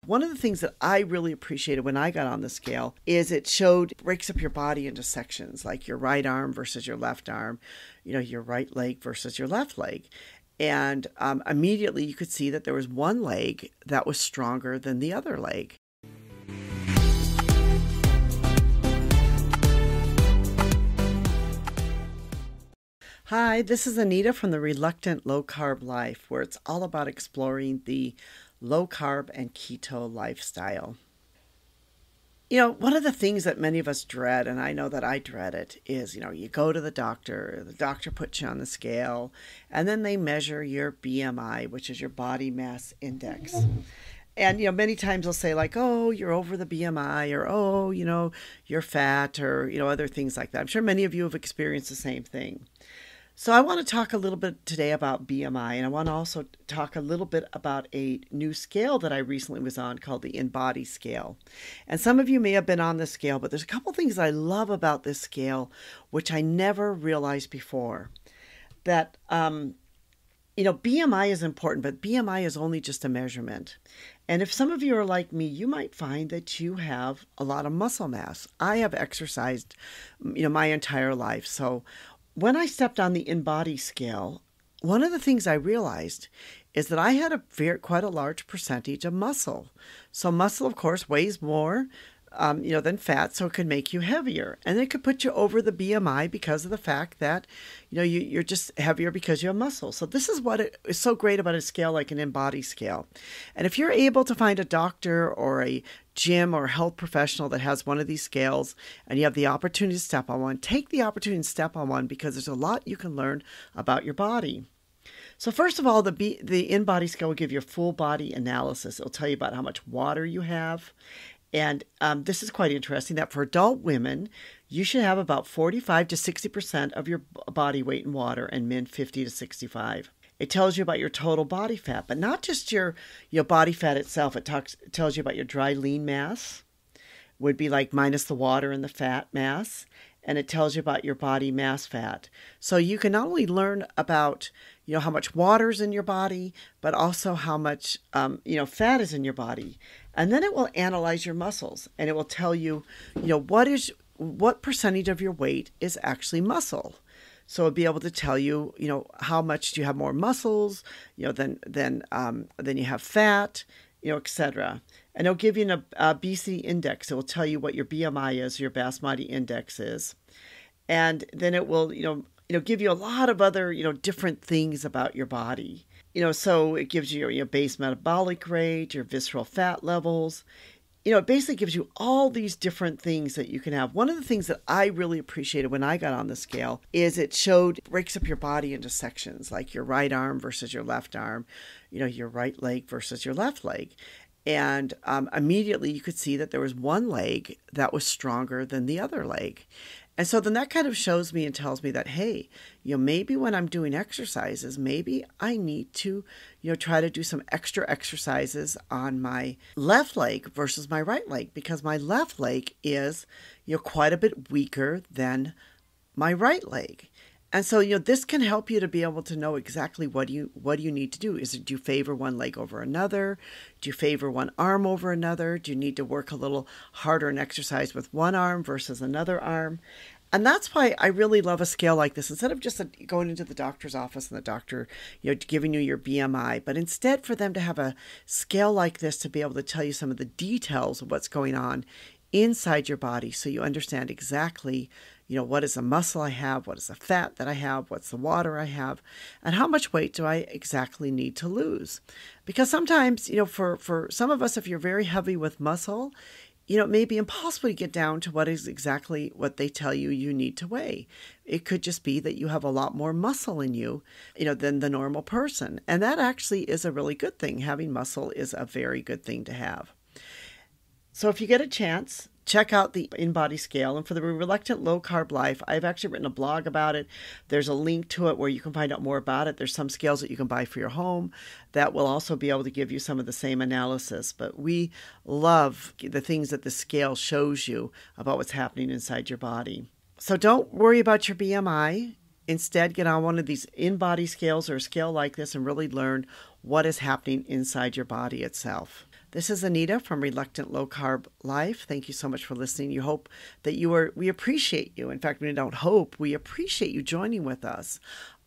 One of the things that I really appreciated when I got on the scale is it breaks up your body into sections, like your right arm versus your left arm, your right leg versus your left leg. And immediately you could see that there was one leg that was stronger than the other leg. Hi, this is Anita from the Reluctant Low Carb Life, where it's all about exploring the low carb and keto lifestyle. One of the things that many of us dread, and I know that I dread it, is, you go to the doctor puts you on the scale, and then they measure your BMI, which is your body mass index. And, many times they'll say like, oh, you're over the BMI, or, oh, you're fat, or, other things like that. I'm sure many of you have experienced the same thing. So I want to talk a little bit today about BMI, and I want to also talk a little bit about a new scale that I recently was on called the InBody scale. And some of you may have been on this scale, but there's a couple things I love about this scale, which I never realized before. That, BMI is important, but BMI is only just a measurement. And if some of you are like me, you might find that you have a lot of muscle mass. I have exercised, my entire life. So when I stepped on the InBody scale, one of the things I realized is that I had quite a large percentage of muscle. So muscle, of course, weighs more, than fat, so it could make you heavier. And it could put you over the BMI because of the fact that, you're just heavier because you have muscle. So this is what is so great about a scale like an InBody scale. And if you're able to find a doctor or a gym or health professional that has one of these scales and you have the opportunity to step on one, take the opportunity to step on one, because there's a lot you can learn about your body. So first of all, the InBody scale will give you a full body analysis. It'll tell you about how much water you have. And this is quite interesting that for adult women, you should have about 45 to 60% of your body weight in water, and men 50 to 65. It tells you about your total body fat, but not just your body fat itself. It tells you about your dry lean mass, would be like minus the water and the fat mass. And it tells you about your body mass fat. So you can not only learn about, how much water is in your body, but also how much, fat is in your body. And then it will analyze your muscles, and it will tell you, what percentage of your weight is actually muscle. So it'll be able to tell you, how much do you have more muscles, than you have fat, etc. And it'll give you a BC index. It will tell you what your BMI is, your basmati index is. And then it will, give you a lot of other, different things about your body. So it gives you your base metabolic rate, your visceral fat levels. It basically gives you all these different things that you can have. One of the things that I really appreciated when I got on the scale is it breaks up your body into sections, like your right arm versus your left arm, your right leg versus your left leg. And immediately you could see that there was one leg that was stronger than the other leg. And so then that kind of shows me and tells me that, hey, maybe when I'm doing exercises, maybe I need to, try to do some extra exercises on my left leg versus my right leg, because my left leg is, quite a bit weaker than my right leg. And so, this can help you to be able to know exactly what do you need to do. Do you favor one leg over another? Do you favor one arm over another? Do you need to work a little harder and exercise with one arm versus another arm? And that's why I really love a scale like this. Instead of just going into the doctor's office and the doctor, giving you your BMI, but instead for them to have a scale like this to be able to tell you some of the details of what's going on inside your body, so you understand exactly, what is the muscle I have, what is the fat that I have, what's the water I have, and how much weight do I exactly need to lose. Because sometimes, for some of us, if you're very heavy with muscle, it may be impossible to get down to what is exactly what they tell you need to weigh. It could just be that you have a lot more muscle in you, than the normal person. And that actually is a really good thing. Having muscle is a very good thing to have. So if you get a chance, check out the InBody scale. And for the Reluctant Low Carb Life, I've actually written a blog about it. There's a link to it where you can find out more about it. There's some scales that you can buy for your home that will also be able to give you some of the same analysis. But we love the things that the scale shows you about what's happening inside your body. So don't worry about your BMI. Instead, get on one of these InBody scales or a scale like this and really learn what is happening inside your body itself. This is Anita from Reluctant Low Carb Life. Thank you so much for listening. You hope that we appreciate you. In fact, we don't hope, we appreciate you joining with us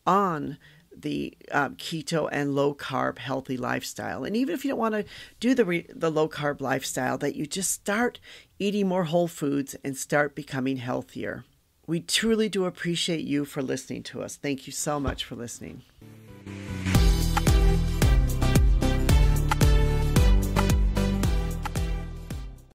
on the keto and low carb healthy lifestyle. And even if you don't want to do the low carb lifestyle, that you just start eating more whole foods and start becoming healthier. We truly do appreciate you for listening to us. Thank you so much for listening.